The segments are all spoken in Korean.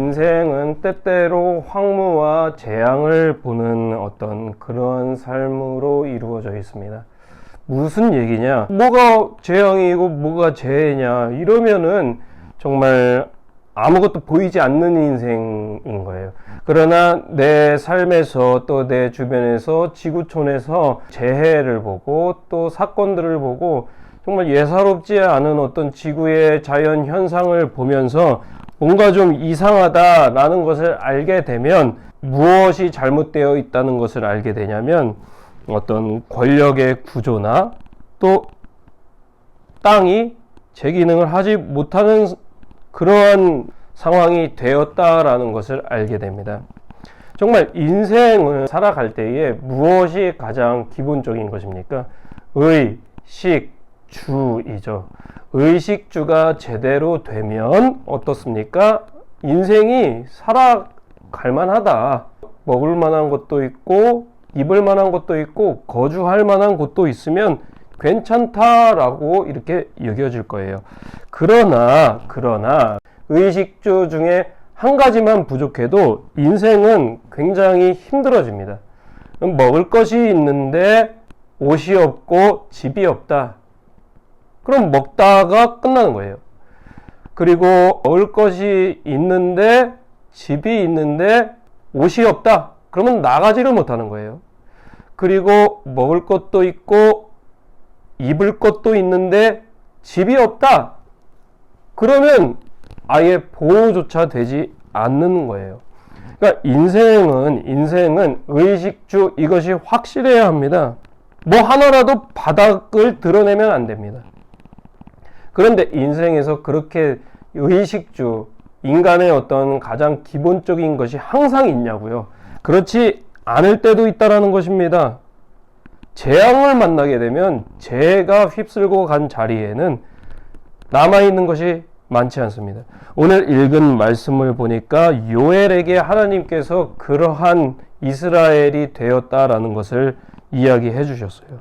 인생은 때때로 황무와 재앙을 보는 어떤 그런 삶으로 이루어져 있습니다. 무슨 얘기냐? 뭐가 재앙이고 뭐가 재해냐? 이러면은 정말 아무것도 보이지 않는 인생인 거예요. 그러나 내 삶에서 또 내 주변에서 지구촌에서 재해를 보고 또 사건들을 보고 정말 예사롭지 않은 어떤 지구의 자연 현상을 보면서 뭔가 좀 이상하다라는 것을 알게 되면 무엇이 잘못되어 있다는 것을 알게 되냐면 어떤 권력의 구조나 또 땅이 제 기능을 하지 못하는 그러한 상황이 되었다라는 것을 알게 됩니다. 정말 인생을 살아갈 때에 무엇이 가장 기본적인 것입니까? 의식주이죠. 의식주가 제대로 되면 어떻습니까? 인생이 살아갈 만하다. 먹을 만한 것도 있고 입을 만한 것도 있고 거주할 만한 곳도 있으면 괜찮다라고 이렇게 여겨질 거예요. 그러나 의식주 중에 한 가지만 부족해도 인생은 굉장히 힘들어집니다. 먹을 것이 있는데 옷이 없고 집이 없다. 그럼 먹다가 끝나는 거예요. 그리고 먹을 것이 있는데 집이 있는데 옷이 없다. 그러면 나가지를 못하는 거예요. 그리고 먹을 것도 있고 입을 것도 있는데 집이 없다. 그러면 아예 보호조차 되지 않는 거예요. 그러니까 인생은 의식주 이것이 확실해야 합니다. 뭐 하나라도 바닥을 드러내면 안 됩니다. 그런데 인생에서 그렇게 의식주, 인간의 어떤 가장 기본적인 것이 항상 있냐고요? 그렇지 않을 때도 있다라는 것입니다. 재앙을 만나게 되면 재가 휩쓸고 간 자리에는 남아있는 것이 많지 않습니다. 오늘 읽은 말씀을 보니까 요엘에게 하나님께서 그러한 이스라엘이 되었다라는 것을 이야기해 주셨어요.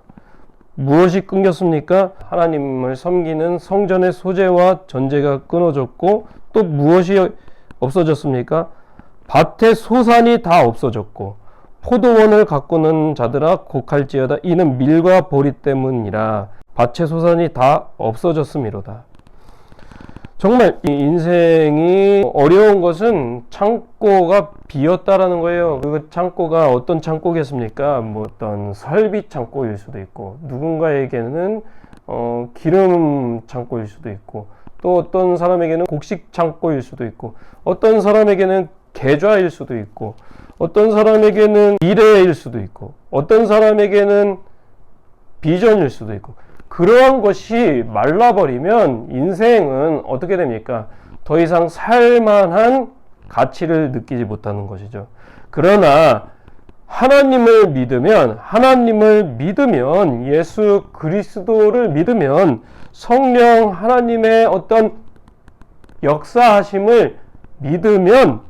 무엇이 끊겼습니까? 하나님을 섬기는 성전의 소재와 전제가 끊어졌고 또 무엇이 없어졌습니까? 밭의 소산이 다 없어졌고 포도원을 가꾸는 자들아 곡할지어다 이는 밀과 보리 때문이라 밭의 소산이 다 없어졌음이로다. 정말 이 인생이 어려운 것은 창고가 비었다라는 거예요. 그 창고가 어떤 창고겠습니까? 뭐 어떤 설비 창고일 수도 있고 누군가에게는 기름 창고일 수도 있고 또 어떤 사람에게는 곡식 창고일 수도 있고 어떤 사람에게는 계좌일 수도 있고 어떤 사람에게는 미래일 수도 있고 어떤 사람에게는 비전일 수도 있고 그러한 것이 말라버리면 인생은 어떻게 됩니까? 더 이상 살만한 가치를 느끼지 못하는 것이죠. 그러나 하나님을 믿으면 예수 그리스도를 믿으면 성령 하나님의 어떤 역사하심을 믿으면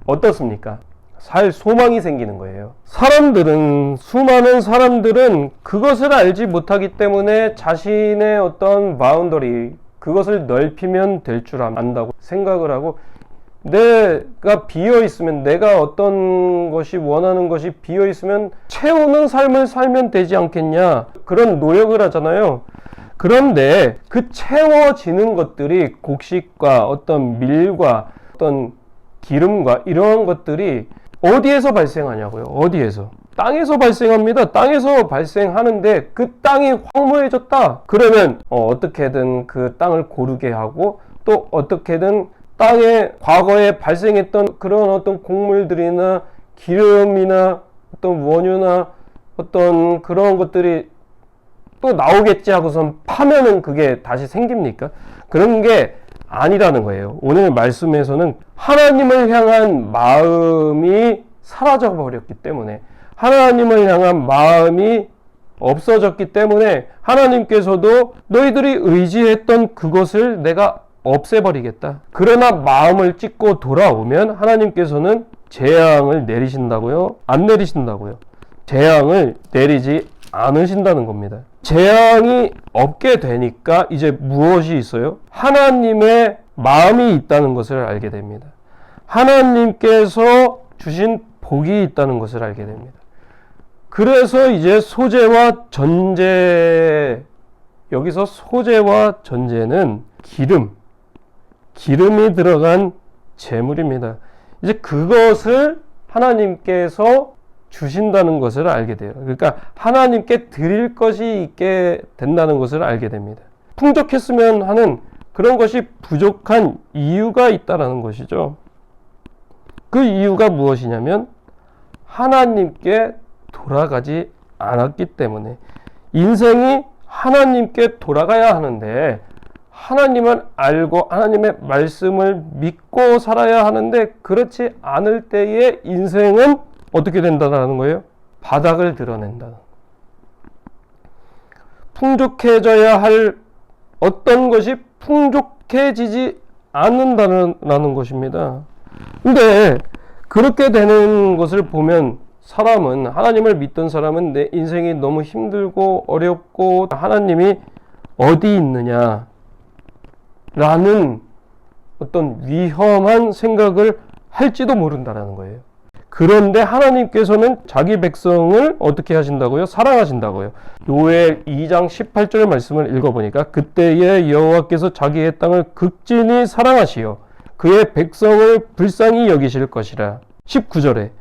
어떻습니까? 살 소망이 생기는 거예요. 수많은 사람들은 그것을 알지 못하기 때문에 자신의 어떤 바운더리, 그것을 넓히면 될 줄 안다고 생각을 하고 내가 비어있으면, 내가 어떤 것이 원하는 것이 비어있으면 채우는 삶을 살면 되지 않겠냐, 그런 노력을 하잖아요. 그런데 그 채워지는 것들이 곡식과 어떤 밀과 어떤 기름과 이러한 것들이 어디에서 발생하냐고요? 어디에서? 땅에서 발생합니다. 땅에서 발생하는데 그 땅이 황무해졌다. 그러면 어떻게든 그 땅을 고르게 하고 또 어떻게든 땅에 과거에 발생했던 그런 어떤 곡물들이나 기름이나 어떤 원유나 어떤 그런 것들이 또 나오겠지 하고선 파면은 그게 다시 생깁니까? 그런 게 아니라는 거예요. 오늘 말씀에서는 하나님을 향한 마음이 사라져 버렸기 때문에, 하나님을 향한 마음이 없어졌기 때문에 하나님께서도 너희들이 의지했던 그것을 내가 없애버리겠다. 그러나 마음을 찢고 돌아오면 하나님께서는 재앙을 내리신다고요? 안 내리신다고요? 재앙을 내리지 않으신다는 겁니다. 재앙이 없게 되니까 이제 무엇이 있어요? 하나님의 마음이 있다는 것을 알게 됩니다. 하나님께서 주신 복이 있다는 것을 알게 됩니다. 그래서 이제 소재와 전제, 여기서 소재와 전제는 기름이 들어간 제물입니다. 이제 그것을 하나님께서 주신다는 것을 알게 돼요. 그러니까 하나님께 드릴 것이 있게 된다는 것을 알게 됩니다. 풍족했으면 하는 그런 것이 부족한 이유가 있다라는 것이죠. 그 이유가 무엇이냐면 하나님께 돌아가지 않았기 때문에, 인생이 하나님께 돌아가야 하는데 하나님을 알고 하나님의 말씀을 믿고 살아야 하는데, 그렇지 않을 때의 인생은 어떻게 된다는 거예요? 바닥을 드러낸다. 풍족해져야 할 어떤 것이 풍족해지지 않는다는 것입니다. 근데 그렇게 되는 것을 보면 사람은, 하나님을 믿던 사람은 내 인생이 너무 힘들고 어렵고 하나님이 어디 있느냐 라는 어떤 위험한 생각을 할지도 모른다라는 거예요. 그런데 하나님께서는 자기 백성을 어떻게 하신다고요? 사랑하신다고요. 요엘 2장 18절 말씀을 읽어보니까, 그때에 여호와께서 자기의 땅을 극진히 사랑하시어 그의 백성을 불쌍히 여기실 것이라. 19절에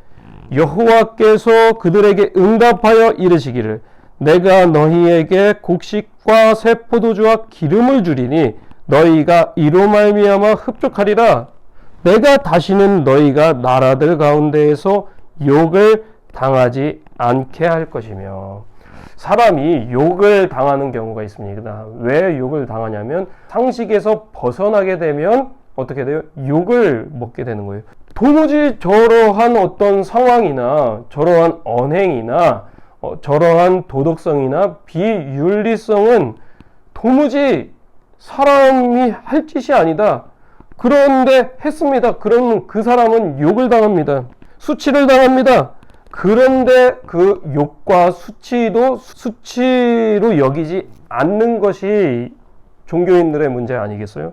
여호와께서 그들에게 응답하여 이르시기를, 내가 너희에게 곡식과 새 포도주와 기름을 주리니 너희가 이로 말미암아 흡족하리라. 내가 다시는 너희가 나라들 가운데에서 욕을 당하지 않게 할 것이며. 사람이 욕을 당하는 경우가 있습니다. 왜 욕을 당하냐면 상식에서 벗어나게 되면 어떻게 돼요? 욕을 먹게 되는 거예요. 도무지 저러한 어떤 상황이나 저러한 언행이나 저러한 도덕성이나 비윤리성은 도무지 사람이 할 짓이 아니다. 그런데 했습니다. 그러면 그 사람은 욕을 당합니다. 수치를 당합니다. 그런데 그 욕과 수치도 수치로 여기지 않는 것이 종교인들의 문제 아니겠어요?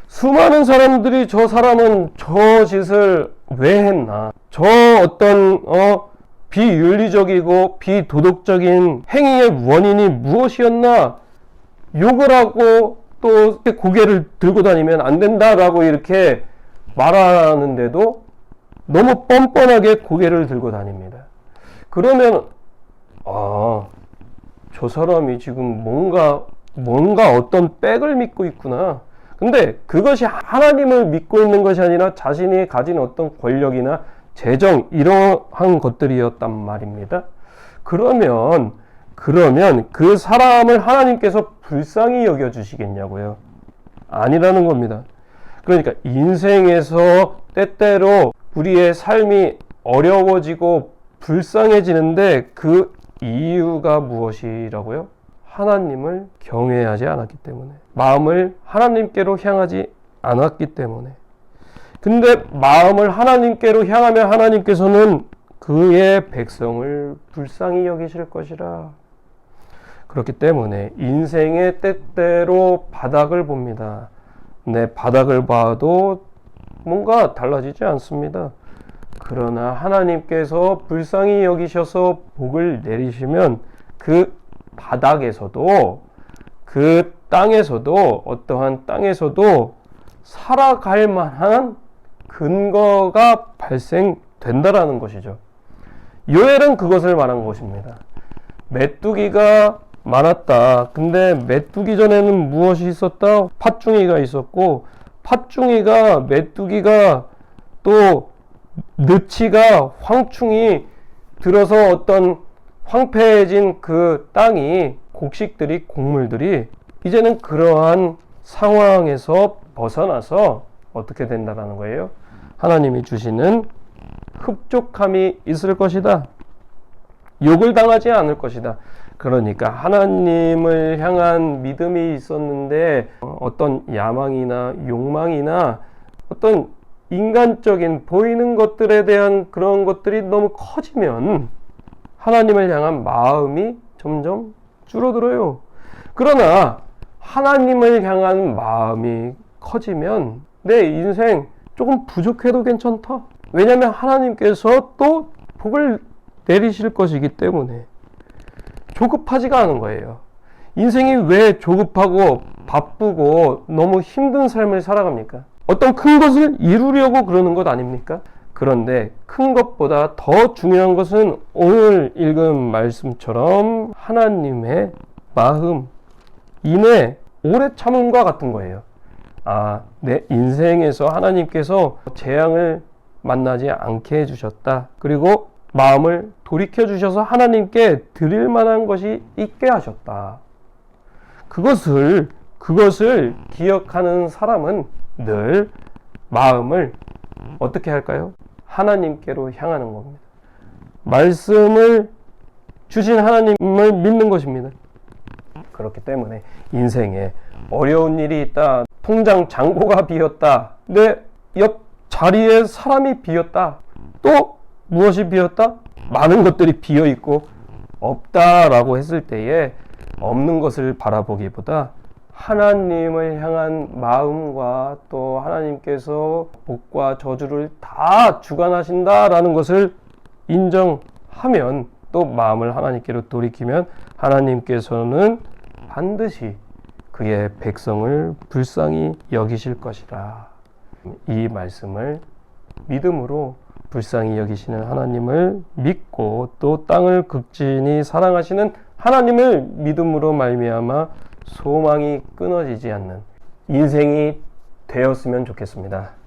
수많은 사람들이 저 사람은 저 짓을 왜 했나? 저 어떤 비윤리적이고 비도덕적인 행위의 원인이 무엇이었나? 욕을 하고 또 고개를 들고 다니면 안 된다라고 이렇게 말하는데도 너무 뻔뻔하게 고개를 들고 다닙니다. 그러면 저 사람이 지금 뭔가 어떤 백을 믿고 있구나. 근데 그것이 하나님을 믿고 있는 것이 아니라 자신이 가진 어떤 권력이나 재정, 이러한 것들이었단 말입니다. 그러면 그 사람을 하나님께서 불쌍히 여겨주시겠냐고요? 아니라는 겁니다. 그러니까 인생에서 때때로 우리의 삶이 어려워지고 불쌍해지는데 그 이유가 무엇이라고요? 하나님을 경외하지 않았기 때문에, 마음을 하나님께로 향하지 않았기 때문에. 근데 마음을 하나님께로 향하면 하나님께서는 그의 백성을 불쌍히 여기실 것이라. 그렇기 때문에 인생의 때때로 바닥을 봅니다. 내 바닥을 봐도 뭔가 달라지지 않습니다. 그러나 하나님께서 불쌍히 여기셔서 복을 내리시면 그 바닥에서도, 그 땅에서도, 어떠한 땅에서도 살아갈 만한 근거가 발생된다라는 것이죠. 요엘은 그것을 말한 것입니다. 메뚜기가 많았다. 근데 메뚜기 전에는 무엇이 있었다? 팥중이가 있었고, 팥중이가, 메뚜기가, 또 느치가, 황충이 들어서 어떤 황폐해진 그 땅이, 곡식들이, 곡물들이 이제는 그러한 상황에서 벗어나서 어떻게 된다는 거예요? 하나님이 주시는 흡족함이 있을 것이다. 욕을 당하지 않을 것이다. 그러니까 하나님을 향한 믿음이 있었는데 어떤 야망이나 욕망이나 어떤 인간적인 보이는 것들에 대한 그런 것들이 너무 커지면 하나님을 향한 마음이 점점 줄어들어요. 그러나 하나님을 향한 마음이 커지면 내 인생 조금 부족해도 괜찮다. 왜냐하면 하나님께서 또 복을 내리실 것이기 때문에 조급하지가 않은 거예요. 인생이 왜 조급하고 바쁘고 너무 힘든 삶을 살아갑니까? 어떤 큰 것을 이루려고 그러는 것 아닙니까? 그런데 큰 것보다 더 중요한 것은 오늘 읽은 말씀처럼 하나님의 마음, 인내, 오래 참음과 같은 거예요. 내 인생에서 하나님께서 재앙을 만나지 않게 해주셨다. 그리고 마음을 돌이켜 주셔서 하나님께 드릴 만한 것이 있게 하셨다. 그것을 기억하는 사람은 늘 마음을 어떻게 할까요? 하나님께로 향하는 겁니다. 말씀을 주신 하나님을 믿는 것입니다. 그렇기 때문에 인생에 어려운 일이 있다. 통장 잔고가 비었다. 내 옆 자리에 사람이 비었다. 또 무엇이 비었다? 많은 것들이 비어 있고 없다라고 했을 때에 없는 것을 바라보기보다 하나님을 향한 마음과 또 하나님께서 복과 저주를 다 주관하신다라는 것을 인정하면 또 마음을 하나님께로 돌이키면 하나님께서는 반드시 그의 백성을 불쌍히 여기실 것이다. 이 말씀을 믿음으로 불쌍히 여기시는 하나님을 믿고 또 땅을 극진히 사랑하시는 하나님을 믿음으로 말미암아 소망이 끊어지지 않는 인생이 되었으면 좋겠습니다.